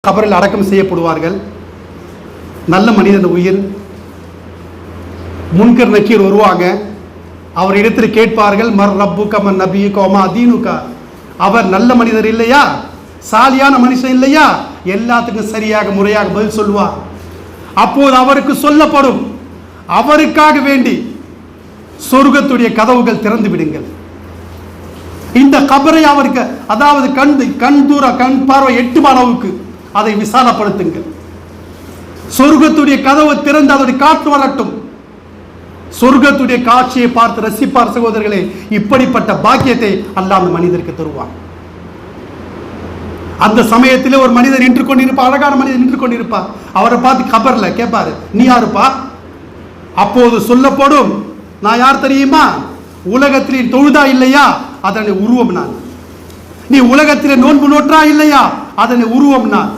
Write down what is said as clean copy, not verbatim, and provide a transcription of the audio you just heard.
கபரில் அடக்கம் செய்யப்படுவார்கள். நல்ல மனிதன் உயிர். முன்கர் நக்கீர் வருவாங்க. அவர் இடத்தில் கேட்பார்கள், மர் ரப்புக மன் நபியுக வமா தீனுக. அவர் நல்ல மனிதர் இல்லையா, சாலியான மனுஷன் இல்லையா? எல்லாத்துக்கும் சரியாக முறையாக பதில் சொல்வார். அப்போது அவருக்கு சொல்லப்படும், அவருக்காக வேண்டி சொர்க்கத்துடைய கதவுகள் திறந்து விடுங்கள். இந்த கபரை அவருக்கு, அதாவது கண் பார்வை எட்டும் அளவுக்கு அதை விசாலப்படுத்துங்கள். சொர்க்கத்துடைய கதவு திறந்து அதோடைய காற்று வரட்டும். சொர்க்கத்துடைய காட்சியை பார்த்து ரசிப்பார். சகோதரர்களே, இப்படிப்பட்ட பாக்கியத்தை அல்லாஹ் அந்த மனிதருக்கு தருவான். அந்த சமயத்தில் ஒரு மனிதர் நின்று கொண்டிருப்பார், அழகான மனிதர் நின்று கொண்டிருப்பார். அவரை பார்த்து கபர்ல கேட்பாரு, நீ யாருப்பா? அப்போது சொல்லப்படும், நான் யார் தெரியுமா? உலகத்தில் தொழுதா இல்லையா, அதனை உருவம் நான். நீ உலகத்தில் நோன்பு நோற்றா இல்லையா, அதனை உருவம் நான்.